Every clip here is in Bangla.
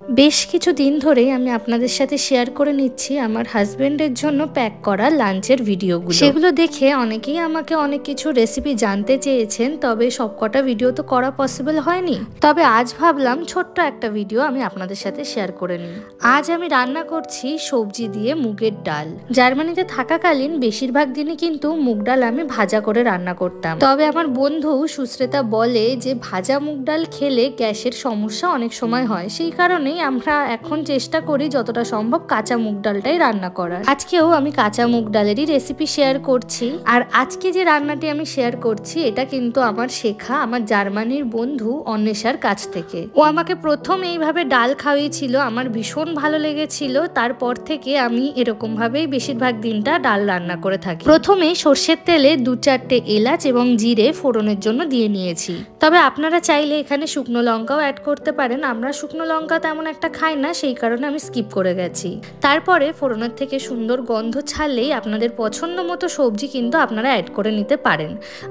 বেশ কিছুদিন ধরেই আমি আপনাদের সাথে শেয়ার করে নিচ্ছি আমার হাজবেন্ডের জন্য প্যাক করা লাঞ্চের ভিডিওগুলো। সেগুলো দেখে অনেকেই আমাকে অনেক কিছু রেসিপি জানতে চেয়েছেন, তবে সবকটা ভিডিও তো করা পসিবল হয়নি। তবে আজ ভাবলাম ছোট্ট একটা ভিডিও আমি আপনাদের সাথে শেয়ার করে নিই। আজ আমি রান্না করছি সবজি দিয়ে মুগের ডাল। জার্মানিতে থাকাকালীন বেশিরভাগ দিনই কিন্তু মুগ ডাল আমি ভাজা করে রান্না করতাম। তবে আমার বন্ধু সুশ্রেতা বলে যে ভাজা মুগ ডাল খেলে গ্যাসের সমস্যা অনেক সময় হয়, সেই কারণেই আমরা এখন চেষ্টা করি যতটা সম্ভব কাঁচা মুগ ডালটাই রান্না করার। আজকেও আমি কাঁচা মুগ ডালেরই রেসিপি শেয়ার করছি। আর আজকে যে রান্নাটি আমি শেয়ার করছি এটা কিন্তু আমার শেখা আমার জার্মানির বন্ধু অন্বেষার কাছ থেকে। ও আমাকে প্রথম এইভাবে ডাল খাওয়িয়েছিল, আমার ভীষণ ভালো লেগেছিল। তারপর থেকে আমি এরকম ভাবেই বেশিরভাগ দিনটা ডাল রান্না করে থাকি। প্রথমে সর্ষের তেলে 2-4টে এলাচ এবং জিরে ফোড়নের জন্য দিয়ে নিয়েছি। তবে আপনারা চাইলে এখানে শুকনো লঙ্কাও অ্যাড করতে পারেন। আমরা শুকনো লঙ্কা তেমন একটা খাই না, সেই কারণে আমি স্কিপ করে গেছি। তারপরে ফোড়নের থেকে সুন্দর গন্ধ ছাড়লেই আপনাদের পছন্দ মতো সবজি কিন্তু আপনারা অ্যাড করে নিতে পারেন।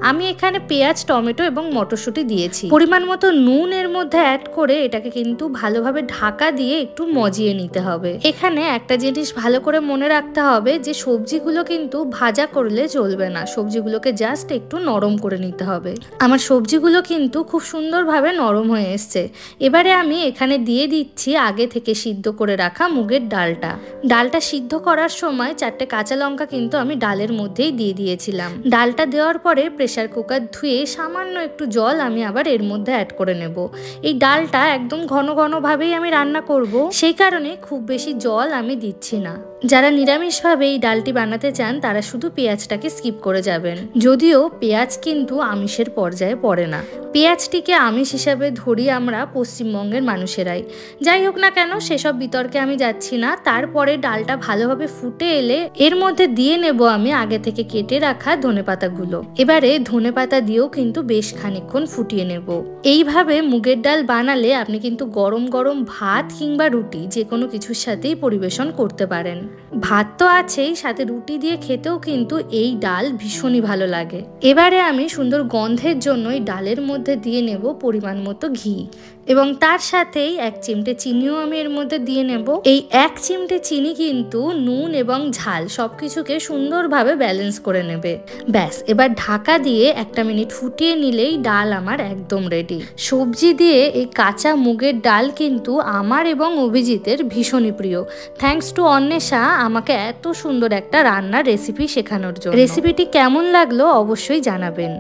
আমি এখানে পেঁয়াজ, টমেটো এবং মটরশুঁটি দিয়েছি। পরিমাণ মতো নুন এর মধ্যে অ্যাড করে এটাকে কিন্তু ভালোভাবে ঢাকা দিয়ে একটু মজিয়ে নিতে হবে। এখানে একটা জিনিস ভালো করে মনে রাখতে হবে যে সবজিগুলো কিন্তু ভাজা করলে চলবে না, সবজিগুলোকে জাস্ট একটু নরম করে নিতে হবে। আমার সবজিগুলো কিন্তু খুব সুন্দরভাবে নরম হয়ে এসছে। এবারে আমি এখানে দিয়ে দিচ্ছি আগে থেকে সিদ্ধ করে রাখা মুগের ডালটা। ডালটা সিদ্ধ করার সময় 4টে কাঁচা লঙ্কা কিন্তু আমি ডালের মধ্যেই দিয়ে দিয়েছিলাম। ডালটা দেওয়ার পরে প্রেসার কুকার ধুয়ে সামান্য একটু জল আমি আবার এর মধ্যে অ্যাড করে নেব। এই ডালটা একদম ঘন ঘন ভাবেই আমি রান্না করব, সেই কারণে খুব বেশি জল আমি দিচ্ছি না। যারা নিরামিষভাবে এই ডালটি বানাতে চান তারা শুধু পেঁয়াজটাকে স্কিপ করে যাবেন, যদিও পেঁয়াজ কিন্তু আমিষের পর্যায়ে পড়ে না। পেঁয়াজটিকে আমিষ হিসাবে ধরি আমরা পশ্চিমবঙ্গের মানুষেরাই। যাই হোক না কেন, সেসব বিতর্কে আমি যাচ্ছি না। তারপরে ডালটা ভালোভাবে ফুটে এলে এর মধ্যে দিয়ে নেব আমি আগে থেকে কেটে রাখা ধনেপাতাগুলো। এবারে ধনেপাতা দিয়েও কিন্তু বেশ খানিকক্ষণ ফুটিয়ে নেব। এইভাবে মুগের ডাল বানালে আপনি কিন্তু গরম গরম ভাত কিংবা রুটি যে কোনো কিছুর সাথেই পরিবেশন করতে পারেন। ভাত তো আছেই, সাথে রুটি দিয়ে খেতেও কিন্তু এই ডাল ভীষণই ভালো লাগে। এবারে আমি সুন্দর গন্ধের জন্য এই ডালের মধ্যে দিয়ে নেব পরিমাণ মতো ঘি, এবং তার সাথেই 1 চিমটে চিনিও আমি এর মধ্যে দিয়ে নেব। এই 1 চিমটে চিনি কিন্তু নুন এবং ঝাল সবকিছুকে সুন্দরভাবে ব্যালেন্স করে নেবে। ব্যাস, এবার ঢাকা দিয়ে 1 মিনিট ফুটিয়ে নিলেই ডাল আমার একদম রেডি। সবজি দিয়ে এই কাঁচা মুগের ডাল কিন্তু আমার এবং অভিজিতের ভীষণই প্রিয়। থ্যাঙ্কস টু অন্বেষা আমাকে এত সুন্দর একটা রান্নার রেসিপি শেখানোর জন্য। রেসিপিটি কেমন লাগলো অবশ্যই জানাবেন।